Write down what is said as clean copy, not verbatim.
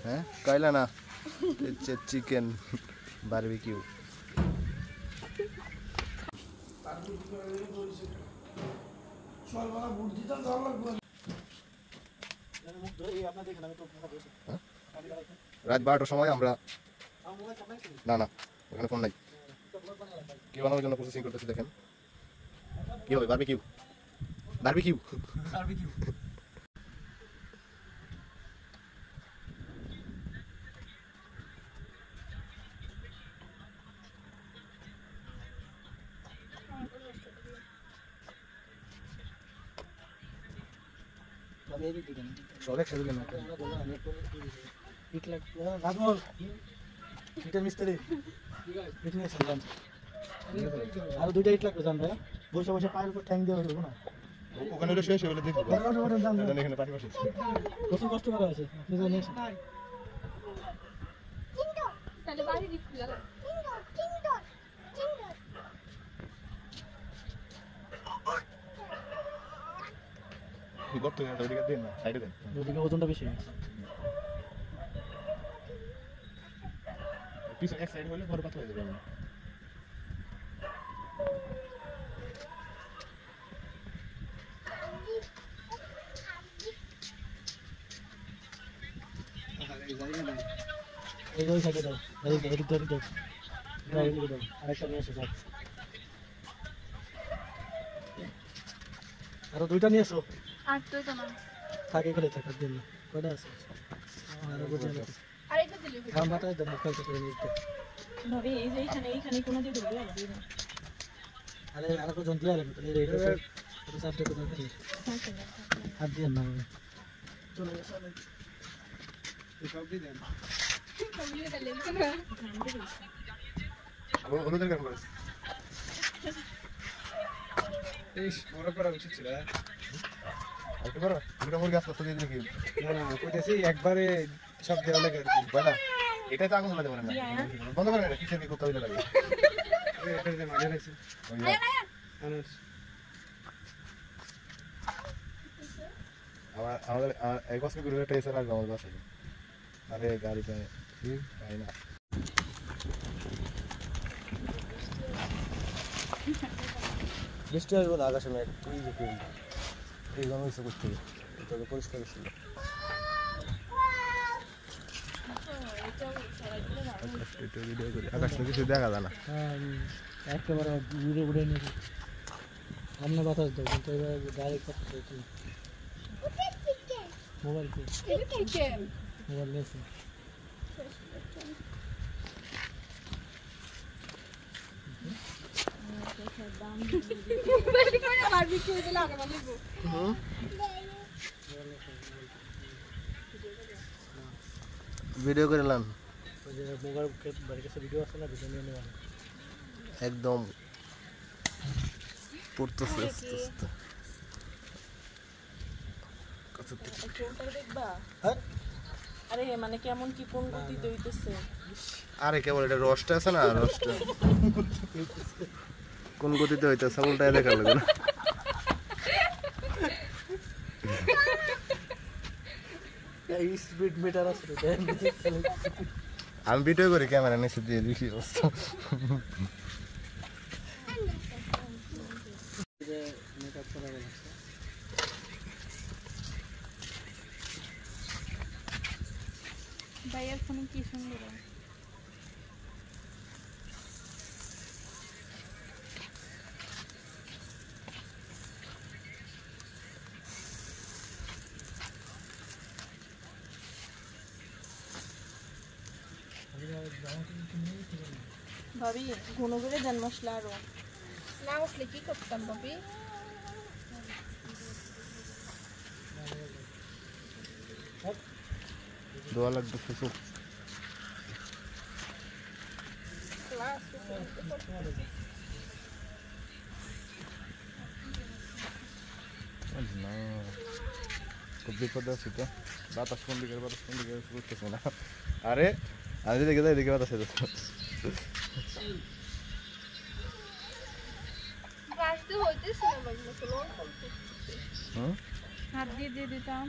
হ্যাঁ কয়লা না চিকেন বারবিকিউ রাত 12টার সময় আমরা না না ওখানে ফোন নাই কি বানানোর জন্য প্রসেসিং করতেছি দেখেন কি হবে বারবিকিউ বারবিকিউ বারবিকিউ সব একসাথে দেন আর দুইটা ইট লাগবে জান ভাই বসে বসে পায়ের উপর ঠ্যাং দিয়ে হইব না ওখানে ওটা শেষ হয়ে গেলে দেখবো এখানে পাটি বসে কত কষ্ট করা আছে আপনি জানেন তাহলে বাড়ি দিচ্ছি দাদা গর্ত ওইদিকে দেন না সাইডে দেন ওদিকে ওজনটা বেশি পিছনে এক সাইড হলে বড় পাথর হয়ে যাবে এই ওই সাইডে দাও এদিক ধরে দাও এদিকে দাও আরেকটা নিয়ে এসো আরো দুইটা নিয়ে এসো আর তো না থাকে করে থাকার জন্য কয়টা আছে আরো দুইটা আছে আরেকটা দিলে খাম বাতাস দাও কালকে করে নিতে ভাবে এই যে এইখানে কোন দিয়ে ধরবে আরে আরো তো জন্তুলা লাগবে তাহলে এইটা তো সাবজেক্ট করে দিই হাত দিয়ে না চলে গেছে এই সব দিয়ে দেন কমপ্লিট হলে ওদের কেন করিস এই বড় করা উচিত ছিল একটু করো দুটো মুরগি আসতে দিয়ে দেখি না কইতেছি একবারে সব দেওয়া লাগে আর কি বলা এটা তো আগুন লাগে না বন্ধ করে না কিসের কি করতে হইলে লাগে এটা যে মাঝে রাখছি আনাস আমাদের এক বছর করে একটা এসে লাগবে আমার বাসায় আরে গাড়িতে তাই না বৃষ্টি আসবে না আকাশে মেঘ তুই যে তুই এই জন্য ইচ্ছে করতে এটা পরিষ্কার ছিল আকাশটা কিছু দেখা যায় না একেবারে উড়ে উড়ে নিয়ে সামনে বাতাস দাও কিন্তু এবার ডাইরেক্ট কথা বলছি মোবাইল মোবাইল নিয়েছি ভিডিও করে লান মোবাইল বাড়ির কাছে ভিডিও আছে না ভিডিও নিয়ে নেওয়া একদম পড়তেছে আস্তে আস্তে দেখবা হ্যাঁ আরে মানে কেমন কি কোন গতি দইতেছে আরে কেবল এটা রসটা আছে না রসটা কোন গতিতে হইতেছে উল্টায় দেখা লাগে না এই স্পিড মিটার আছে আমি ভিডিও করি ক্যামেরা নিচে দিয়ে দেখি অবস্থা মেকআপ করা গেল ভাইয়ের ফোনে কি সুন্দর ভাবি ঘন করে দেন মশলা আরো না উঠলে কি করতাম ভাবি দোয়া লাগবে কিছু না খুব বিপদ আছে তো বাতাস কোন দিকে বুঝতেছি না আরে আমি যেদিকে যাই এদিকে বাতাস যাচ্ছে হাত দিয়ে দিতাম